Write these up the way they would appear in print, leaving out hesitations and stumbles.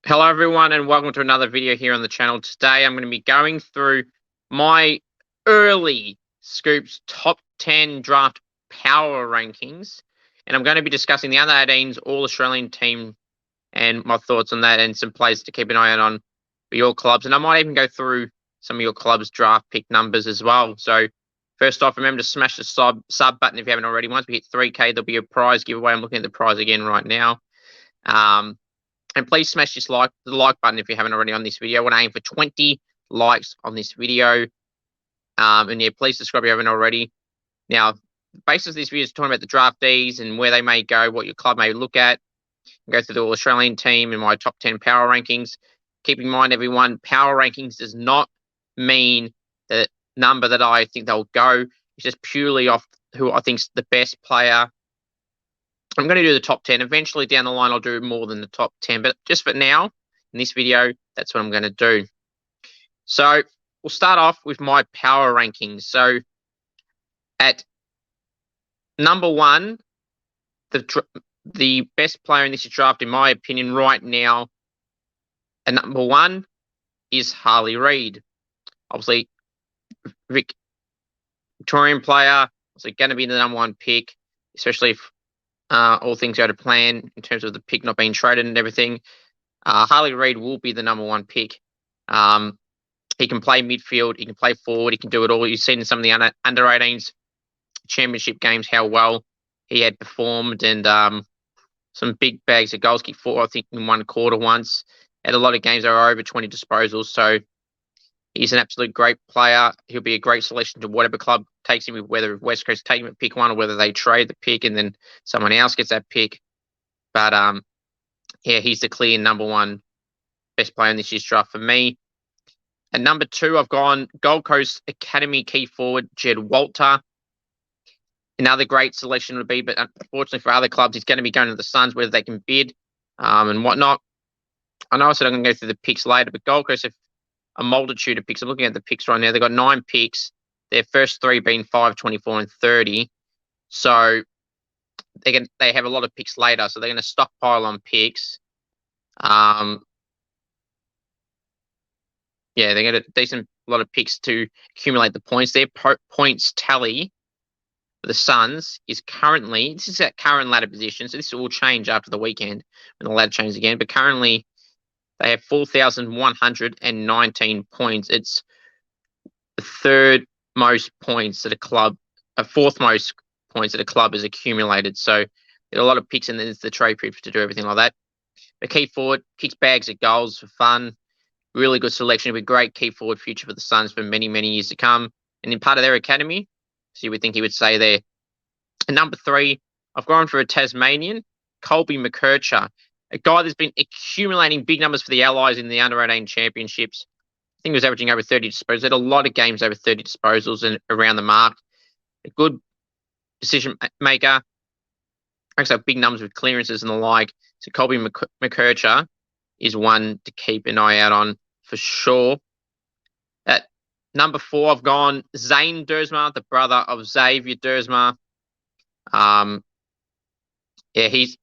Hello everyone and welcome to another video here on the channel. Today I'm going to be going through my early Scoops top 10 draft power rankings, and I'm going to be discussing the under 18s All-Australian team and my thoughts on that and some players to keep an eye out on for your clubs, and I might even go through some of your clubs' draft pick numbers as well. So first off, remember to smash the sub button if you haven't already. Once we hit 3K, there'll be a prize giveaway. I'm looking at the prize again right now. And please smash the like button if you haven't already on this video. I want to aim for 20 likes on this video. And yeah, please subscribe if you haven't already. Now, the basis of this video is talking about the draftees and where they may go, what your club may look at. Go through the All-Australian team and my top 10 power rankings. Keep in mind, everyone, power rankings does not mean the number that I think they'll go. It's just purely off who I think's the best player. I'm going to do the top 10. Eventually down the line, I'll do more than the top 10. But just for now, in this video, that's what I'm going to do. So we'll start off with my power rankings. So at number one, the best player in this draft, in my opinion, right now, at number one is Harley Reid. Obviously, Victorian player, obviously going to be the number one pick, especially if all things go to plan in terms of the pick not being traded and everything. Harley Reid will be the number one pick. He can play midfield, he can play forward, he can do it all. You've seen in some of the under 18s championship games how well he had performed, and some big bags of goals. Kicked 4, I think, in one quarter once. Had a lot of games that were over 20 disposals. So he's an absolute great player. He'll be a great selection to whatever club takes him, whether West Coast take him at pick one or whether they trade the pick and then someone else gets that pick. But yeah, he's the clear number one best player in this year's draft for me. At number two, I've gone Gold Coast Academy key forward Jed Walter. Another great selection would be, but unfortunately for other clubs, he's going to be going to the Suns, whether they can bid and whatnot. I know I said I'm going to go through the picks later, but Gold Coast have a multitude of picks. I'm looking at the picks right now. They've got 9 picks. Their first 3 being 5, 24, and 30. So they have a lot of picks later. So they're going to stockpile on picks. Yeah, they get a decent lot of picks to accumulate the points. Their points tally for the Suns is currently, this is at current ladder position, so this will change after the weekend when the ladder changes again. But currently, they have 4,119 points. It's the third most points that a club, fourth most points that a club has accumulated. So there are a lot of picks, and then there's the trade period to do everything like that. The key forward kicks bags of goals for fun. Really good selection. It'll be a great key forward future for the Suns for many, many years to come. And in part of their academy, so you would think he would stay there. And number 3, I've gone for a Tasmanian, Colby McKercher, a guy that's been accumulating big numbers for the Allies in the under-18 championships. I think he was averaging over 30 disposals. Had a lot of games over 30 disposals and around the mark. A good decision maker. Also big numbers with clearances and the like. So Colby McKercher is one to keep an eye out on for sure. At number 4, I've gone Zane Dersma, the brother of Xavier Dersma. Yeah, he's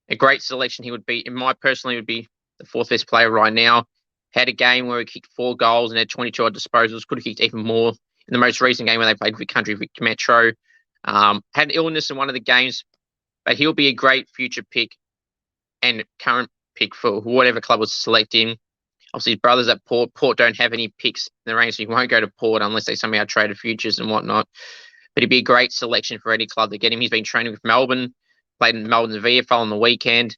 a great selection. He would be, in my personally, would be the 4th best player right now. Had a game where he kicked 4 goals and had 22 odd disposals. Could have kicked even more in the most recent game when they played Vic Country, Vic Metro. Had illness in one of the games, but he'll be a great future pick and current pick for whatever club was selecting. Obviously, his brothers at Port. Port don't have any picks in the range, so he won't go to Port unless they somehow traded futures and whatnot. But he'd be a great selection for any club to get him. He's been training with Melbourne, played in Melbourne's VFL on the weekend,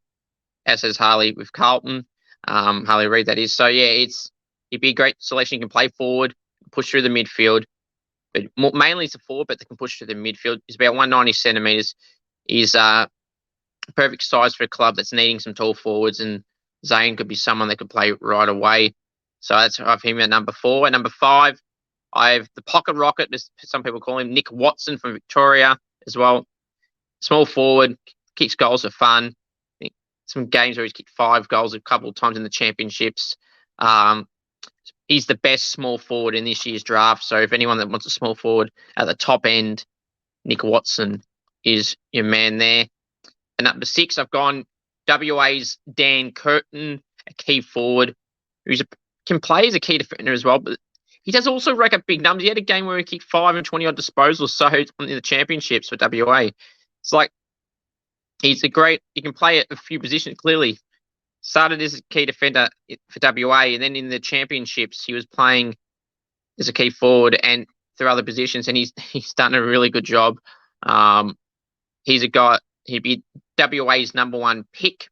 as has Harley with Carlton. Harley Reid, that is. So, yeah, it'd be a great selection. He can play forward, push through the midfield, but mainly it's a forward, but they can push through the midfield. He's about 190 centimetres. He's perfect size for a club that's needing some tall forwards, and Zane could be someone that could play right away. So that's I've him at number 4. At number 5, I have the pocket rocket, as some people call him, Nick Watson from Victoria as well. Small forward, kicks goals for fun. Some games where he's kicked 5 goals a couple of times in the championships. He's the best small forward in this year's draft. So if anyone that wants a small forward at the top end, Nick Watson is your man there. At number 6, I've gone WA's Dan Curtin, a key forward can play as a key defender as well, but he does also rack up big numbers. He had a game where he kicked 5 and 20 odd disposals, so in the championships for WA. It's like he can play at a few positions clearly. Started as a key defender for WA, and then in the championships he was playing as a key forward and through other positions, and he's done a really good job. He's a guy. He'd be WA's #1 pick,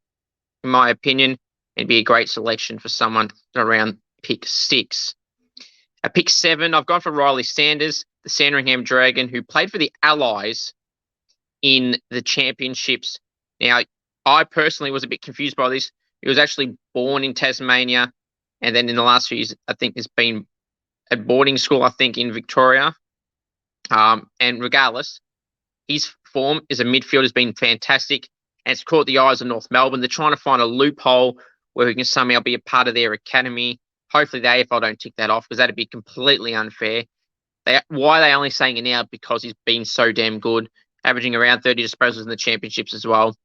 in my opinion. It'd be a great selection for someone around pick 6. At pick 7, I've gone for Riley Sanders, the Sandringham Dragon, who played for the Allies in the championships. Now, I personally was a bit confused by this. He was actually born in Tasmania, and then in the last few years, I think has been at boarding school, I think, in Victoria. And regardless, his form as a midfielder has been fantastic, and it's caught the eyes of North Melbourne. They're trying to find a loophole where he can somehow be a part of their academy. Hopefully the AFL don't tick that off, because that'd be completely unfair. Why are they only saying it now? Because he's been so damn good, averaging around 30 disposals in the championships as well.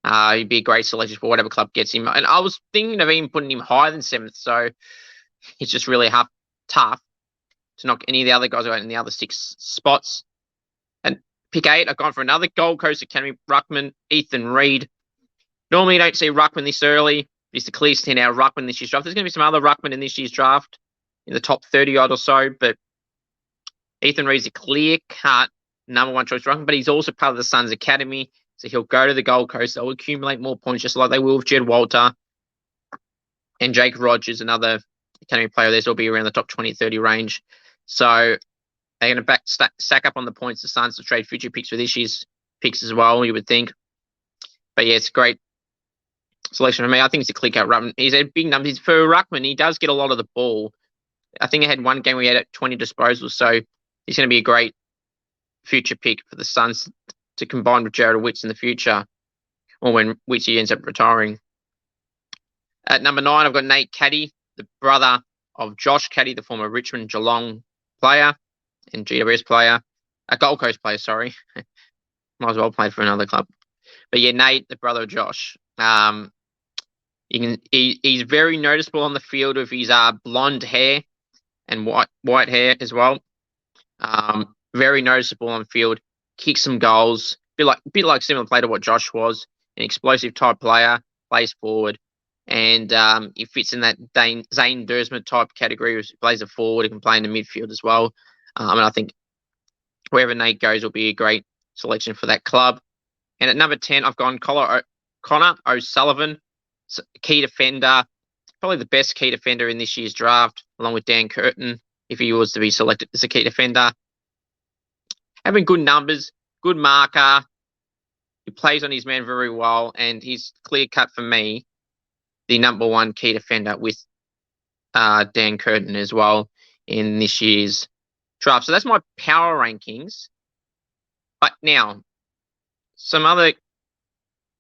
He'd be a great selection for whatever club gets him. And I was thinking of even putting him higher than 7th, so it's just really tough to knock any of the other guys out in the other 6 spots. And pick 8, I've gone for another Gold Coast Academy ruckman, Ethan Reid. Normally you don't see ruckman this early. It's the clear standout ruckman this year's draft. There's going to be some other ruckman in this year's draft in the top 30 odd or so, but Ethan Reid's a clear-cut #1 choice ruckman, but he's also part of the Suns Academy, so he'll go to the Gold Coast. They'll accumulate more points, just like they will with Jed Walter and Jake Rogers, another Academy player. Theirs will be around the top 20, 30 range. So they're going to stack up on the points. The Suns to trade future picks for this year's picks as well, you would think. But yeah, it's a great selection for me. I think it's a clear-cut ruckman. He's a big number. For a ruckman, he does get a lot of the ball. I think he had one game where he had 20 disposals, so he's going to be a great future pick for the Suns to combine with Jared Witts in the future, or when Wittsy ends up retiring. At number 9, I've got Nate Caddy, the brother of Josh Caddy, the former Richmond Geelong player and GWS player, a Gold Coast player, sorry. Might as well play for another club. But yeah, Nate, the brother of Josh. He's very noticeable on the field with his blonde hair and white hair as well. Very noticeable on field. Kicks some goals. Bit like similar play to what Josh was. An explosive type player. Plays forward. And he fits in that Zane Dersma type category. He plays a forward. He can play in the midfield as well. And I think wherever Nate goes will be a great selection for that club. And at number 10, I've gone Connor O'Sullivan, key defender. Probably the best key defender in this year's draft, along with Dan Curtin, if he was to be selected as a key defender. Having good numbers, good marker. He plays on his man very well, and he's clear cut for me, the #1 key defender with Dan Curtin as well in this year's draft. So that's my power rankings. But now, some other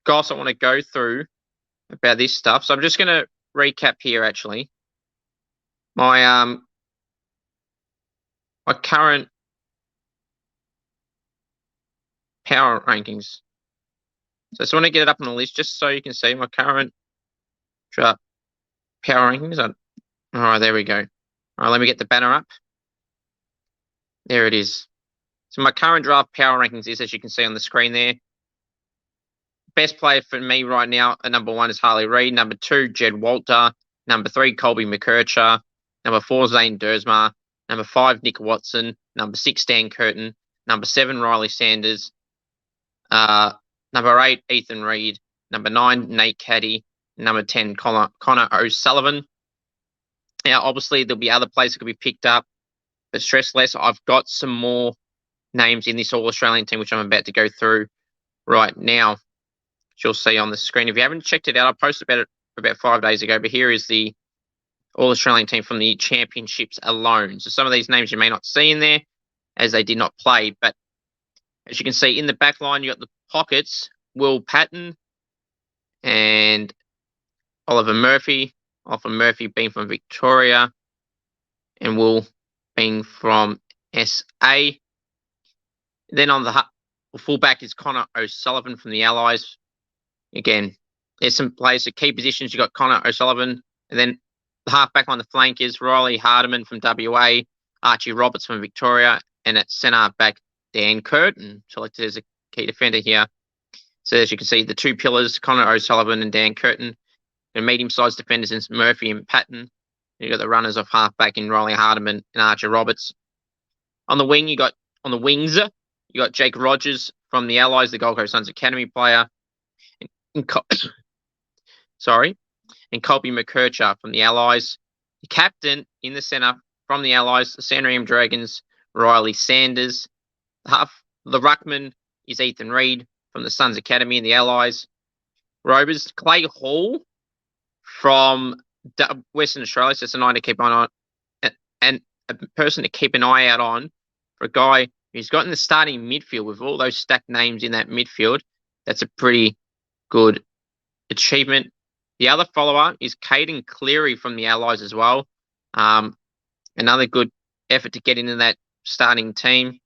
guys I want to go through about this stuff. So I'm just going to recap here, actually. My current power rankings. So I just want to get it up on the list just so you can see my current draft power rankings. All right, there we go. All right, let me get the banner up. There it is. So my current draft power rankings is, as you can see on the screen there. Best player for me right now at #1 is Harley Reid. #2, Jed Walter. #3, Colby McKercher. #4, Zane Dersma. #5, Nick Watson. #6, Dan Curtin. #7, Riley Sanders. #8, Ethan Reid. #9, Nate Caddy. #10, Connor O'Sullivan. Now, obviously, there'll be other players that could be picked up, but stress less. I've got some more names in this All-Australian team, which I'm about to go through right now. You'll see on the screen. If you haven't checked it out, I posted about 5 days ago, but here is the All-Australian team from the championships alone. So some of these names you may not see in there as they did not play, but as you can see in the back line, you got the pockets, Will Patton and Oliver Murphy. Oliver Murphy being from Victoria and Will being from SA. Then on the fullback is Connor O'Sullivan from the Allies. Again, there's some players at key positions. You've got Connor O'Sullivan, and then the halfback on the flank is Riley Hardiman from WA, Archie Roberts from Victoria, and at centre back, Dan Curtin, selected as a key defender here. So as you can see, the two pillars, Connor O'Sullivan and Dan Curtin, and medium-sized defenders in Murphy and Patton. You've got the runners off halfback in Riley Hardiman and Archie Roberts. On the wings, you got Jake Rogers from the Allies, the Gold Coast Suns Academy player. And Colby McKercher from the Allies. The captain in the centre from the Allies, the Sandringham Dragons, Riley Sanders. The ruckman is Ethan Reid from the Suns Academy and the Allies. Rovers, Clay Hall from Western Australia, so it's a nine to keep an eye on, and a person to keep an eye out on for a guy who's got in the starting midfield with all those stacked names in that midfield. That's a pretty good achievement. The other follower is Caden Cleary from the Allies as well. Another good effort to get into that starting team.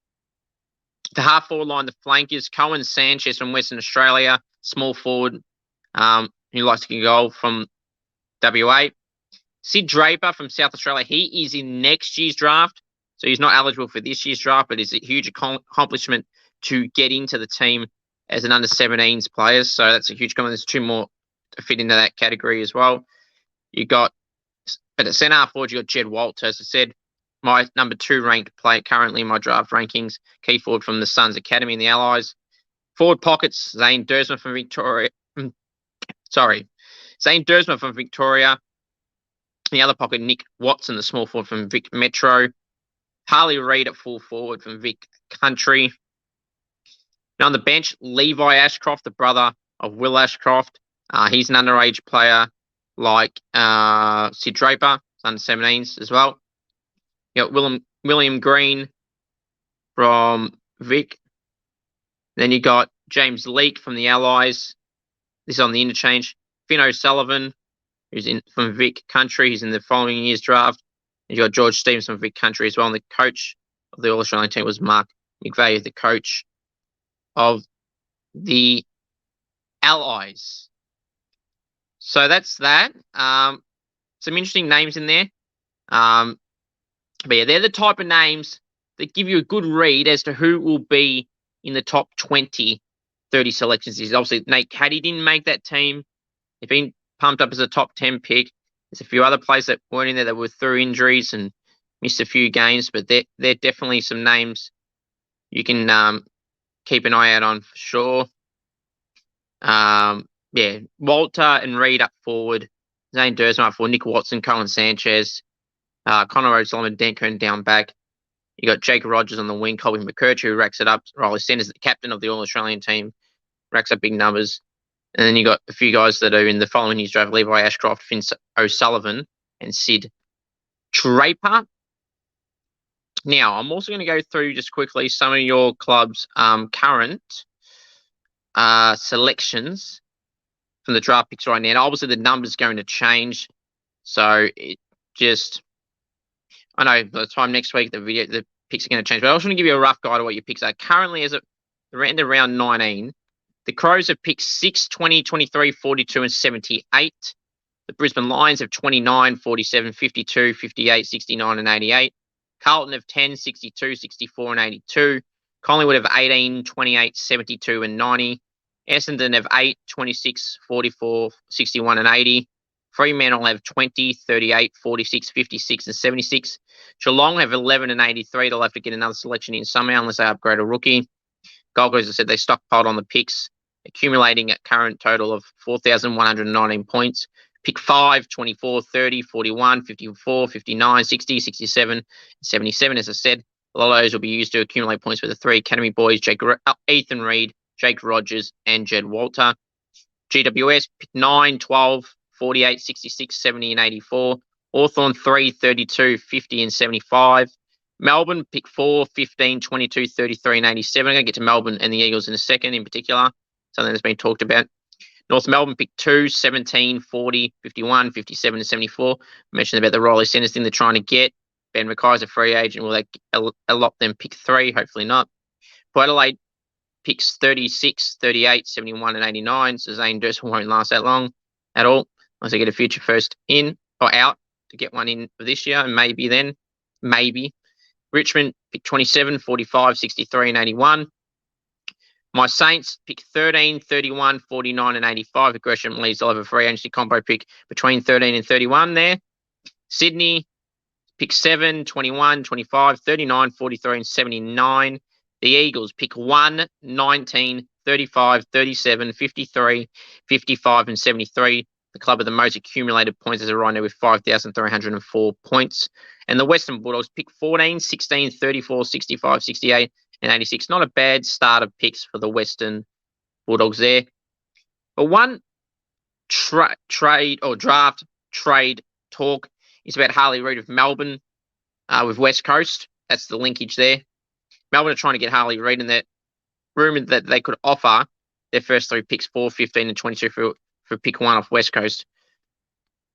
The half forward line, the flankers, Cohen Sanchez from Western Australia, small forward, who likes to get a goal from WA. Sid Draper from South Australia, he is in next year's draft, so he's not eligible for this year's draft, but it's a huge accomplishment to get into the team as an under-17s player, so that's a huge accomplishment. There's two more to fit into that category as well. But at centre half forward, you got Jed Walter, as I said, my number 2 ranked player currently in my draft rankings, key forward from the Suns Academy and the Allies. Forward pockets, Zane Dersma from Victoria. Zane Dersma from Victoria. The other pocket, Nick Watson, the small forward from Vic Metro. Harley Reid at full forward from Vic Country. Now on the bench, Levi Ashcroft, the brother of Will Ashcroft. He's an underage player like Sid Draper, under 17s as well. You got William Green from Vic. Then you got James Leake from the Allies. This is on the interchange. Finn O'Sullivan, who's from Vic Country. He's in the following year's draft. And you got George Stevens from Vic Country as well. And the coach of the All-Australian team was Mark McVeigh, the coach of the Allies. So that's that. Some interesting names in there. But yeah, they're the type of names that give you a good read as to who will be in the top 20, 30 selections. Obviously, Nate Caddy didn't make that team. He's been pumped up as a top 10 pick. There's a few other players that weren't in there that were through injuries and missed a few games, but they're definitely some names you can keep an eye out on for sure. Yeah, Walter and Reid up forward, Zane Dersma up forward, Nick Watson, Cohen Sanchez, Connor O'Sullivan, Dan Curtin down back. You got Jake Rogers on the wing, Colby McKercher, who racks it up. Riley Sanders, the captain of the All-Australian team, racks up big numbers. And then you got a few guys that are in the following year's draft, Levi Ashcroft, Finn O'Sullivan, and Sid Draper. Now, I'm also going to go through just quickly some of your club's current selections from the draft picks right now. And obviously, the number's going to change. So it just, I know by the time next week, the picks are going to change. But I also want to give you a rough guide of what your picks are. Currently, as it ran to round 19, the Crows have picked 6, 20, 23, 42, and 78. The Brisbane Lions have 29, 47, 52, 58, 69, and 88. Carlton have 10, 62, 64, and 82. Collingwood have 18, 28, 72, and 90. Essendon have 8, 26, 44, 61, and 80. Fremantle have 20, 38, 46, 56, and 76. Geelong have 11 and 83. They'll have to get another selection in somehow unless they upgrade a rookie. Gold Coast, as I said, they stockpiled on the picks, accumulating a current total of 4,119 points. Pick 5, 24, 30, 41, 54, 59, 60, 67, 77. As I said, a lot of those will be used to accumulate points for the 3 Academy boys, Ethan Reid, Jake Rogers, and Jed Walter. GWS, pick 9, 12, 48, 66, 70, and 84. Hawthorn 3, 32, 50, and 75. Melbourne, pick 4, 15, 22, 33, and 87. I'm going to get to Melbourne and the Eagles in a second in particular, something that's been talked about. North Melbourne, pick 2, 17, 40, 51, 57, and 74. I mentioned about the Riley Sanders thing they're trying to get. Ben Mackay's a free agent. Will they allot them pick 3? Hopefully not. Port Adelaide, picks 36, 38, 71, and 89. So Zane Dursel won't last that long at all, unless they get a future first in or out to get one in for this year, and maybe then, maybe. Richmond pick 27, 45, 63, and 81. My Saints pick 13, 31, 49, and 85. Gresham leaves. They'll have a free agency combo pick between 13 and 31 there. Sydney pick 7, 21, 25, 39, 43, and 79. The Eagles pick 1, 19, 35, 37, 53, 55, and 73. The club with the most accumulated points as a right now with 5,304 points. And the Western Bulldogs pick 14, 16, 34, 65, 68, and 86. Not a bad start of picks for the Western Bulldogs there. But one trade or draft trade talk is about Harley Reid of Melbourne with West Coast. That's the linkage there. Melbourne are trying to get Harley Reid, and they're rumoured that they could offer their first 3 picks, 4, 15, and 22 for pick 1 off West Coast.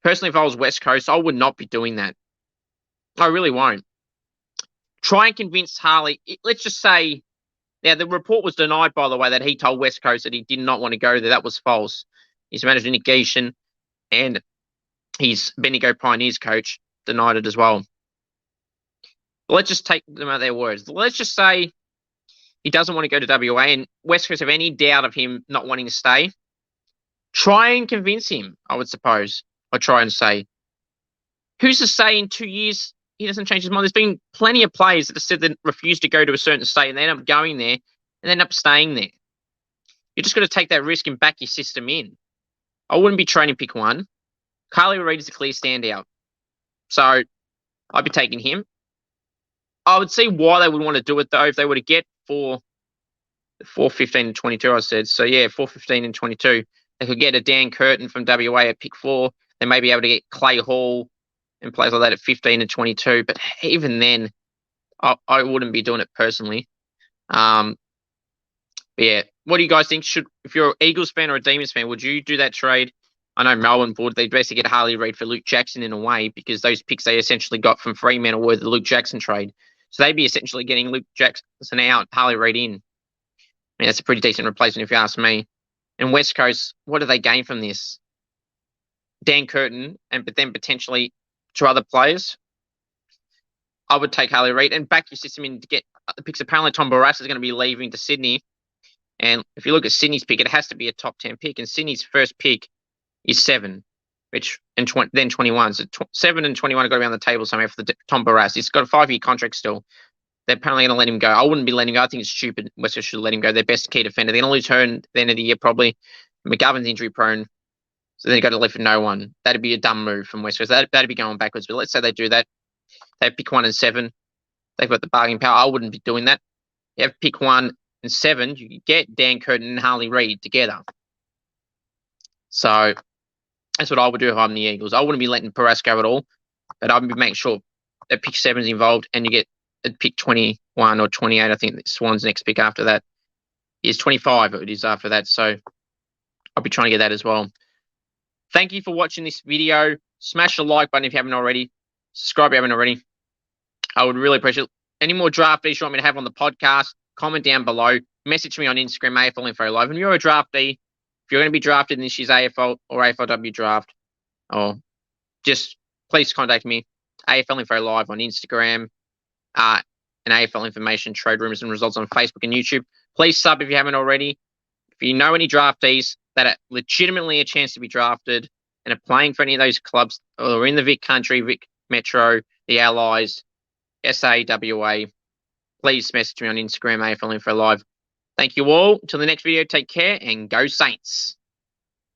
Personally, if I was West Coast, I would not be doing that. I really won't. Try and convince Harley. Let's just say, now the report was denied, by the way, that he told West Coast that he did not want to go there. That was false. His manager, Nick Geeshan, and his Bendigo Pioneers coach denied it as well. But let's just take them at their words. Let's just say he doesn't want to go to WA, and West Coast have any doubt of him not wanting to stay. Try and convince him, I would suppose. I'd try and say. Who's to say in 2 years he doesn't change his mind? There's been plenty of players that have said they refuse to go to a certain state, and they end up going there and end up staying there. You just got to take that risk and back your system in. I wouldn't be training pick 1. Harley Reid is a clear standout. So I'd be taking him. I would see why they would want to do it, though, if they were to get 4, 15, and 22, I said. So, yeah, 4, 15, and 22. They could get a Dan Curtin from WA at pick 4. They may be able to get Clay Hall and players like that at 15 and 22. But even then, I wouldn't be doing it personally. But yeah, what do you guys think? If you're an Eagles fan or a Demons fan, would you do that trade? I know Melbourne would. They'd basically get Harley Reid for Luke Jackson in a way, because those picks they essentially got from Fremantle were the Luke Jackson trade. So they'd be essentially getting Luke Jackson out, Harley Reid in. I mean, that's a pretty decent replacement if you ask me. And West Coast, what do they gain from this? Dan Curtin, but then potentially 2 other players. I would take Harley Reid and back your system in to get the picks. Apparently, Tom Barrass is going to be leaving to Sydney. And if you look at Sydney's pick, it has to be a top 10 pick. And Sydney's first pick is 7, then 21. So 7 and 21 have got to be on the table somewhere for Tom Barrass. He's got a 5-year contract still. They're apparently going to let him go. I wouldn't be letting him go. I think it's stupid. West Coast should let him go. Their best key defender. They're going to lose her at the end of the year, probably. McGovern's injury prone. So they've got to leave for no one. That'd be a dumb move from West Coast. That'd be going backwards. But let's say they do that. They pick 1 and 7. They've got the bargaining power. I wouldn't be doing that. You have pick 1 and 7. You could get Dan Curtin and Harley Reid together. So that's what I would do if I'm the Eagles. I wouldn't be letting Barrass go at all. But I'd be making sure that pick 7 is involved, and you get a pick 21 or 28. I think Swan's next pick after that is 25. It is after that. So I'll be trying to get that as well. Thank you for watching this video. Smash the like button if you haven't already. Subscribe if you haven't already. I would really appreciate it. Any more draftees you want me to have on the podcast, comment down below. Message me on Instagram, AFL Info Live. And you're a draftee, if you're going to be drafted in this year's AFL or AFLW draft, or just please contact me, AFL Info Live on Instagram, and AFL Information, Trade Rumors and Results on Facebook and YouTube. Please sub if you haven't already. If you know any draftees that are legitimately a chance to be drafted and are playing for any of those clubs or in the Vic Country, Vic Metro, the Allies, SAWA, please message me on Instagram, AFL Info Live. Thank you all. Until the next video, take care and go Saints.